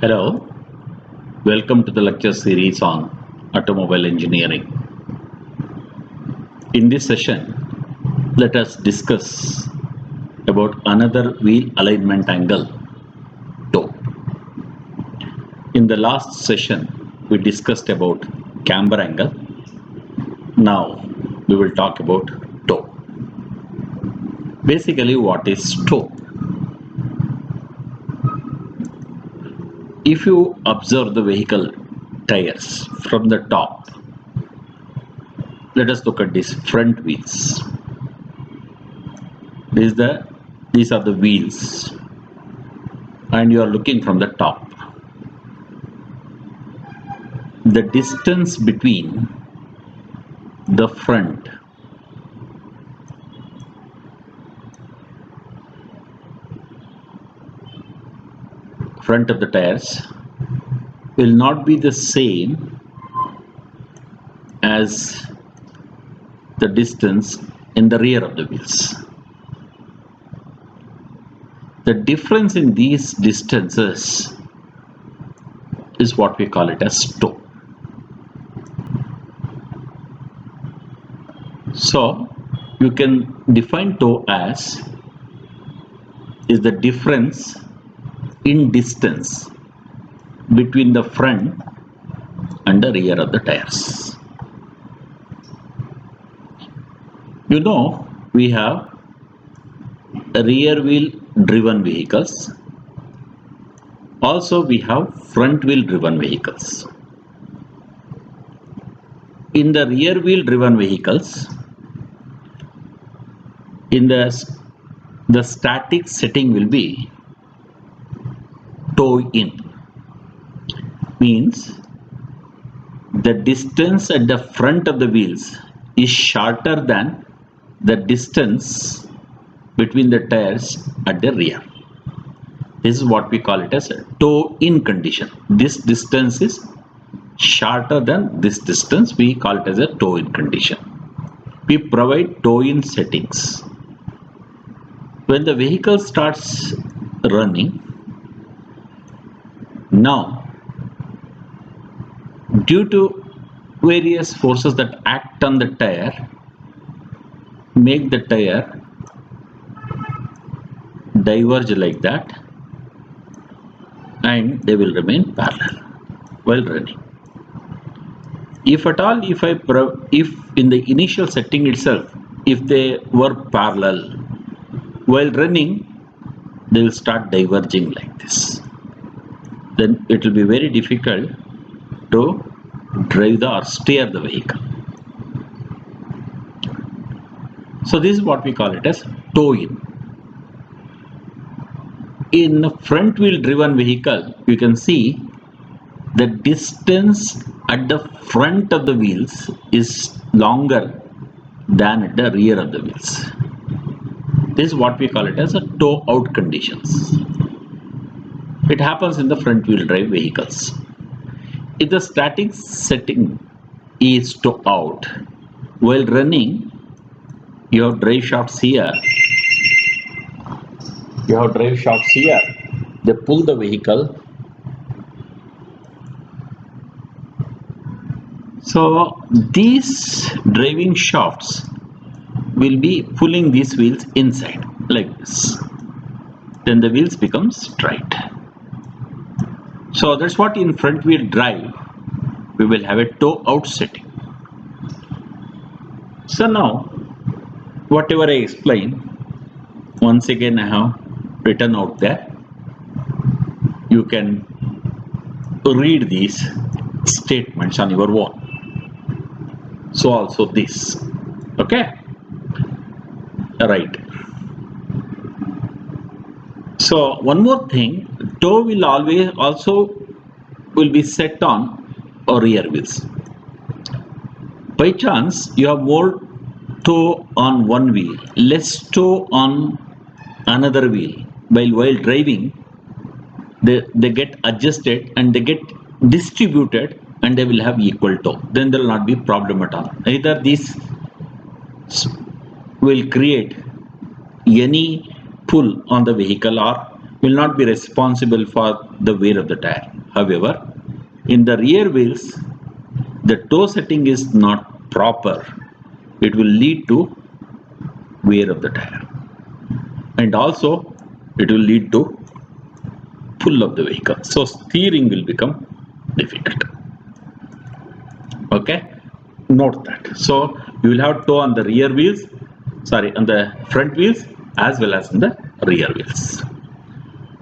Hello, welcome to the lecture series on automobile engineering. In this session, let us discuss about another wheel alignment angle, toe. In the last session, we discussed about camber angle. Now, we will talk about toe. Basically, what is toe? If you observe the vehicle tires from the top, let us look at these front wheels. These are the wheels, and you are looking from the top. The distance between the front of the tires will not be the same as the distance in the rear of the wheels. The difference in these distances is what we call it as toe. So you can define toe as is the difference in distance between the front and the rear of the tires. You know, we have rear wheel driven vehicles. Also, we have front wheel driven vehicles. In the rear wheel driven vehicles, in the static setting will be toe in. Means the distance at the front of the wheels is shorter than the distance between the tires at the rear. This is what we call it as a toe in condition. This distance is shorter than this distance. We call it as a toe in condition. We provide toe in settings. When the vehicle starts running, now due to various forces that act on the tire, make the tire diverge like that, and they will remain parallel while running. If at all, if in the initial setting itself, if they were parallel while running, they will start diverging like this. Then it will be very difficult to drive or steer the vehicle. So this is what we call it as toe in. In a front wheel driven vehicle, you can see the distance at the front of the wheels is longer than at the rear of the wheels. This is what we call it as a toe out conditions. It happens in the front wheel drive vehicles. If the static setting is toe out, while running, you have drive shafts here. They pull the vehicle. So these driving shafts will be pulling these wheels inside like this. Then the wheels become straight. So that's what in front wheel drive we will have a toe out setting. So now whatever I explained, once again I have written out there. You can read these statements on your own. So also this. Okay? Right. So one more thing, toe will always also will be set on rear wheels. By chance you have more toe on one wheel, less toe on another wheel. While driving, they get adjusted and they get distributed and they will have equal toe. Then there will not be problem at all. Either these will create any pull on the vehicle or will not be responsible for the wear of the tire. However, in the rear wheels, the toe setting is not proper. It will lead to wear of the tire, and also it will lead to pull of the vehicle. So steering will become difficult. Okay, note that. So you will have toe on the rear wheels, sorry, on the front wheels as well as in the rear wheels.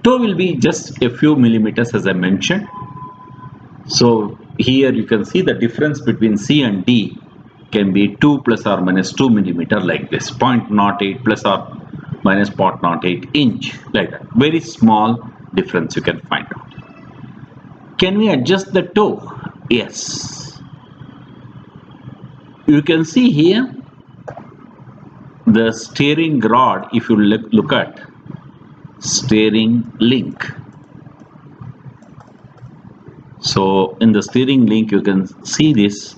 Toe will be just a few millimeters as I mentioned. So here you can see the difference between C and D can be 2 plus or minus 2 millimeter like this, 0.08 plus or minus 0.08 inch like that. Very small difference you can find out. Can we adjust the toe? Yes. You can see here the steering rod. If you look at steering link, so in the steering link you can see this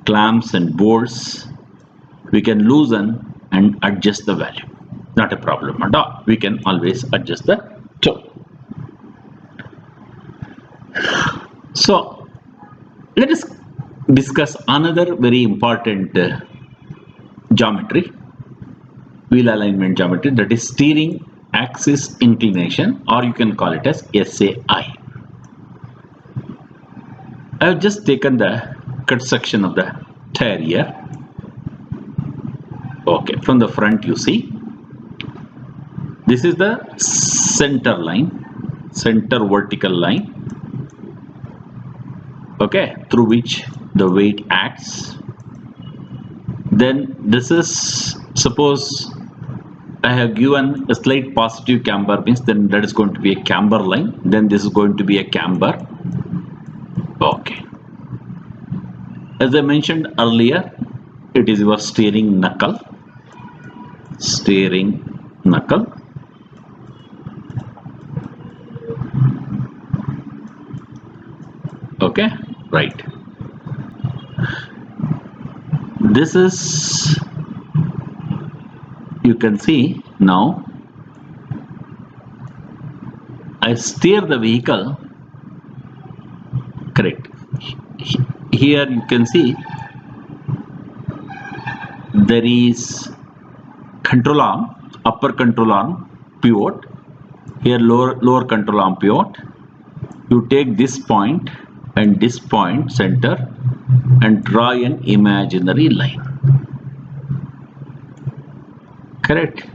clamps and bolts. We can loosen and adjust the value, not a problem at all. We can always adjust the toe. So let us discuss another very important geometry, wheel alignment geometry, that is steering axis inclination, or you can call it as SAI. I have just taken the cut section of the tire here. Okay, from the front you see this is the center line, center vertical line, okay, through which the weight acts. Then this is, suppose I have given a slight positive camber, means then that is going to be a camber line, then this is going to be a camber. Okay, as I mentioned earlier, it is your steering knuckle, okay, right. This is, you can see now I steer the vehicle, correct. Here you can see there is control arm, upper control arm pivot, here lower control arm pivot. You take this point and this point center and draw an imaginary line, correct.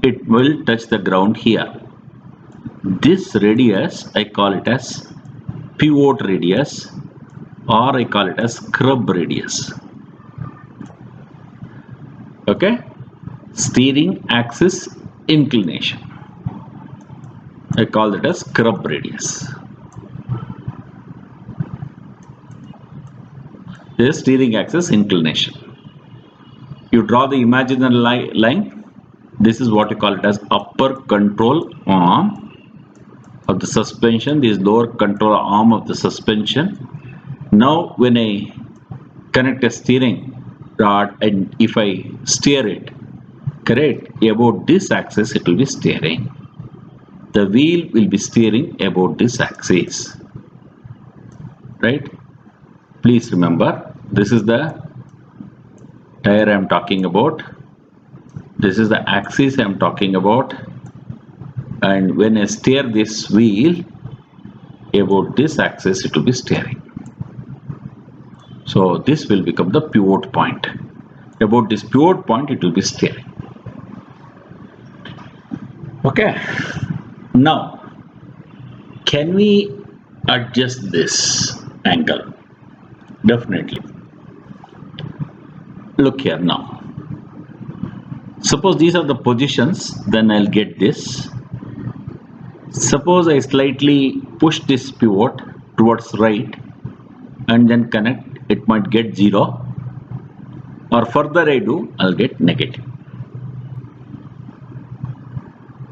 It will touch the ground here. This radius I call it as pivot radius, or I call it as scrub radius. Okay, steering axis inclination, I call it as scrub radius. This is steering axis inclination. You draw the imaginary line. This is what you call it as upper control arm of the suspension. This is lower control arm of the suspension. Now when I connect a steering rod and if I steer it, correct, about this axis it will be steering. The wheel will be steering about this axis, right? Please remember, this is the tire I am talking about. This is the axis I am talking about. And when I steer this wheel about this axis, it will be steering. So this will become the pivot point. About this pivot point, it will be steering. Okay. Now, can we adjust this angle? Definitely. Look here now. Suppose these are the positions, then I'll get this. Suppose I slightly push this pivot towards right and then connect, it might get 0, or further I do, I'll get negative.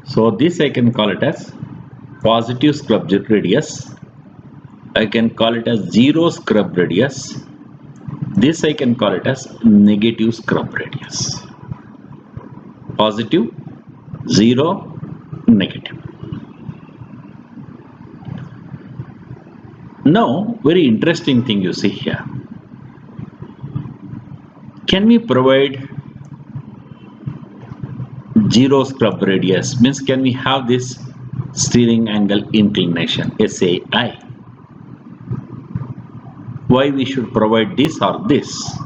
So this I can call it as positive scrub radius. I can call it as 0 scrub radius. This I can call it as negative scrub radius. Positive, 0, negative. Now, very interesting thing you see here. Can we provide zero scrub radius? Means can we have this steering angle inclination, SAI? Why we should provide this or this?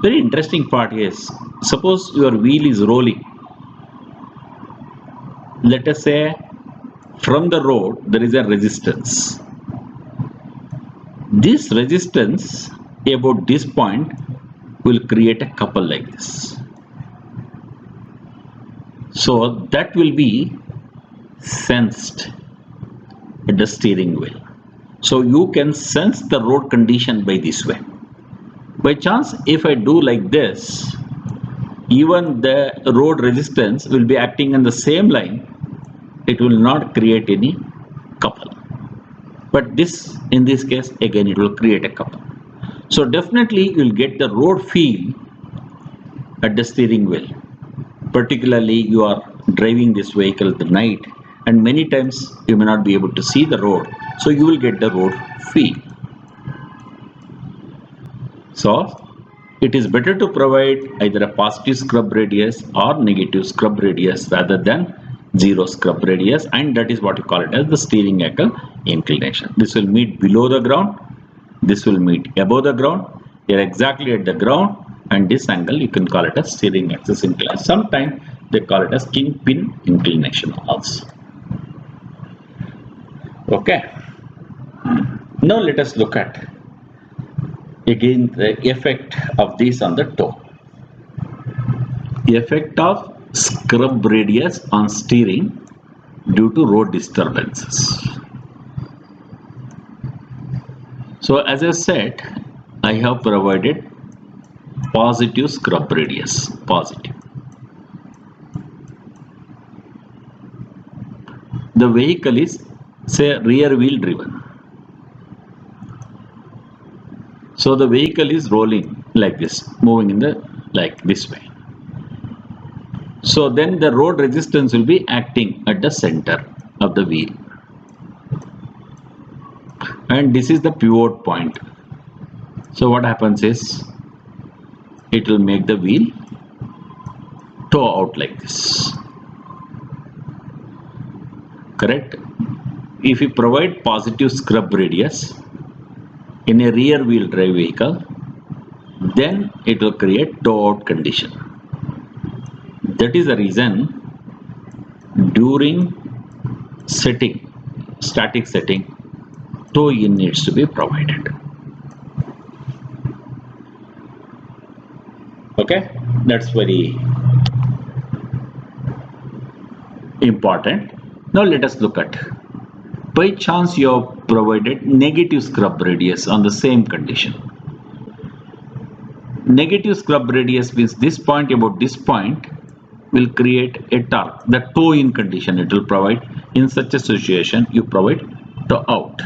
Very interesting part is, suppose your wheel is rolling. Let us say from the road there is a resistance. This resistance about this point will create a couple like this. So that will be sensed at the steering wheel. So you can sense the road condition by this way. By chance, if I do like this, even the road resistance will be acting on the same line. It will not create any couple. But this, in this case, again it will create a couple. So definitely you will get the road feel at the steering wheel. Particularly you are driving this vehicle at the night, and many times you may not be able to see the road, so you will get the road feel. So it is better to provide either a positive scrub radius or negative scrub radius rather than zero scrub radius, and that is what you call it as the steering angle inclination. This will meet below the ground, this will meet above the ground, they are exactly at the ground, and this angle you can call it as steering axis inclination. Sometimes they call it as kingpin inclination also. Okay, now let us look at again the effect of this on the toe. The effect of scrub radius on steering due to road disturbances. So as I said, I have provided positive scrub radius, positive. The vehicle is, say, rear wheel driven. So the vehicle is rolling like this, moving in the like this way. So then the road resistance will be acting at the center of the wheel. And this is the pivot point. So what happens is, it will make the wheel toe out like this. Correct? If you provide positive scrub radius in a rear wheel drive vehicle, then it will create toe out condition. That is the reason during setting, static setting, toe in needs to be provided. Okay, that's very important. Now let us look at, by chance you have provided negative scrub radius on the same condition. Negative scrub radius means this point about this point will create a torque, the toe in condition it will provide. In such a situation you provide toe out.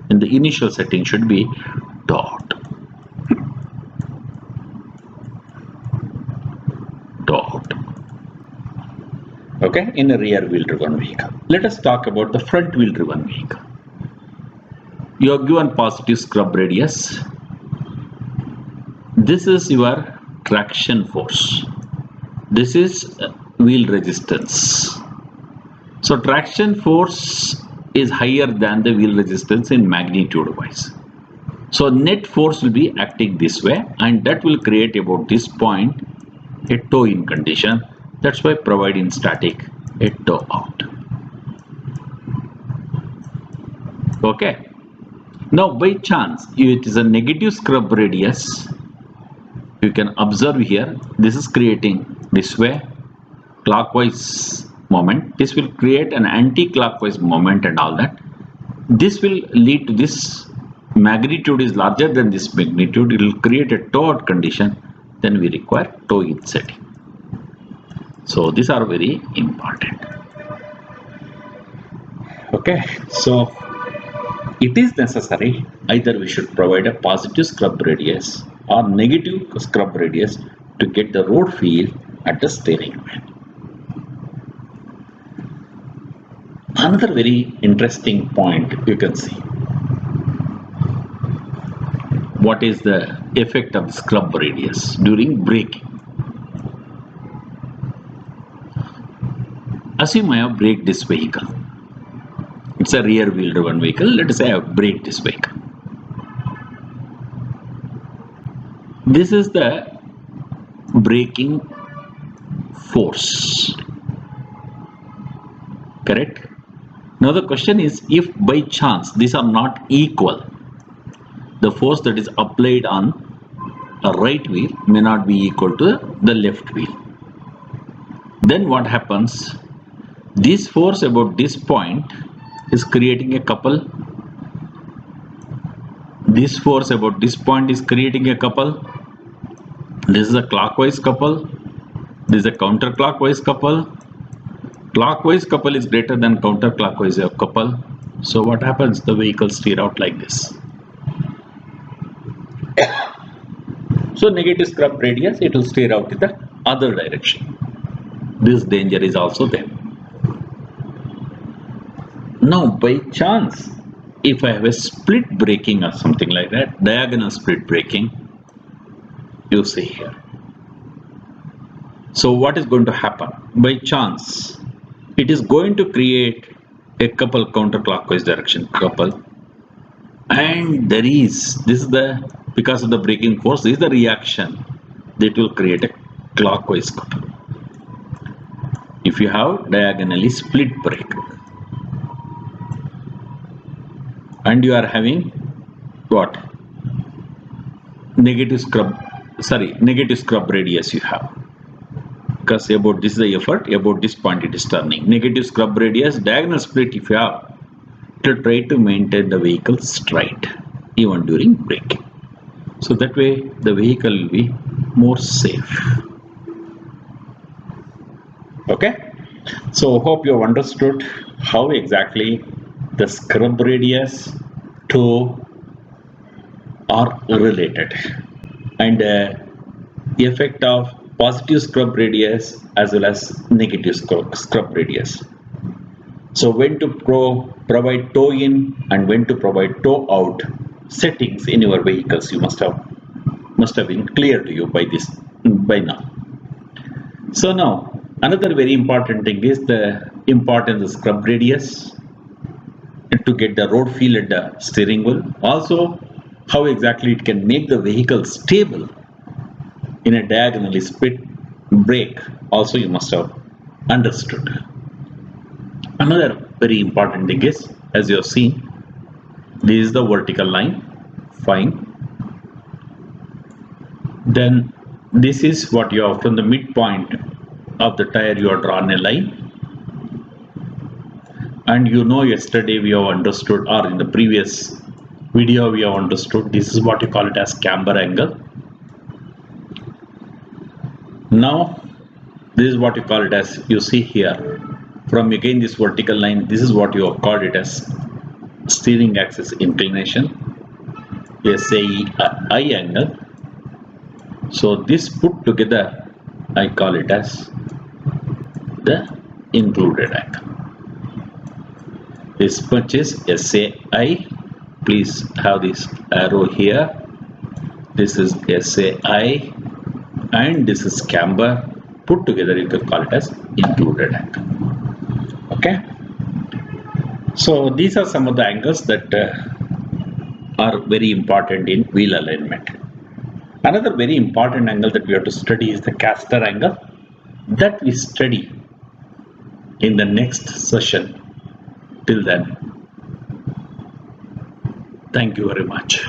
In the initial setting should be toe out. Toe out. Okay, in a rear wheel driven vehicle. Let us talk about the front wheel driven vehicle. You are given positive scrub radius. This is your traction force. This is wheel resistance. So traction force is higher than the wheel resistance in magnitude wise. So net force will be acting this way, and that will create about this point a toe in condition. That's why provide in static a toe out. Okay. Now by chance it is a negative scrub radius. You can observe here, this is creating this way clockwise moment. This will create an anti-clockwise moment and all that. This will lead to this magnitude is larger than this magnitude. It will create a toe out condition. Then we require toe in setting. So these are very important. Okay, so it is necessary either we should provide a positive scrub radius or negative scrub radius to get the road feel at the steering wheel. Another very interesting point you can see. what is the effect of the scrub radius during braking. Assume I have braked this vehicle. It's a rear wheel driven vehicle. Let us say I have braked this vehicle. This is the braking force. Correct? Now the question is, if by chance these are not equal, the force that is applied on a right wheel may not be equal to the left wheel. Then what happens? This force about this point is creating a couple. This force about this point is creating a couple. This is a clockwise couple. This is a counterclockwise couple. Clockwise couple is greater than counterclockwise couple. So what happens? The vehicle steer out like this. So negative scrub radius, it will steer out in the other direction. This danger is also there. Now by chance, if I have a split braking or something like that, diagonal split braking, you see here. So what is going to happen? By chance, it is going to create a couple counterclockwise direction couple, and this is the, because of the braking force, this is the reaction that will create a clockwise couple. If you have diagonally split brake and you are having what? Negative scrub radius you have, because about this is the effort, about this point it is turning. Negative scrub radius, diagonal split if you have, it will try to maintain the vehicle straight even during braking. So that way the vehicle will be more safe. Okay, so hope you have understood how exactly the scrub radius to are related, and the effect of positive scrub radius as well as negative scrub radius. So when to provide toe in and when to provide toe out settings in your vehicles, you must have been clear to you by now. So now another very important thing is the importance of scrub radius to get the road feel at the steering wheel. Also, how exactly it can make the vehicle stable in a diagonally split brake, also you must have understood. Another very important thing is, as you have seen, this is the vertical line, fine. Then this is what you have from the midpoint of the tire, you have drawn a line. And you know, yesterday we have understood, or in the previous video we have understood, this is what you call it as camber angle. Now this is what you call it as, you see here, from again this vertical line, this is what you have called it as steering axis inclination, SAE angle. So this put together I call it as the included angle. This much is SAI. Please have this arrow here. This is SAI and this is camber. Put together you can call it as included angle. Okay. So these are some of the angles that are very important in wheel alignment. Another very important angle that we have to study is the caster angle, that we study in the next session. Till then, thank you very much.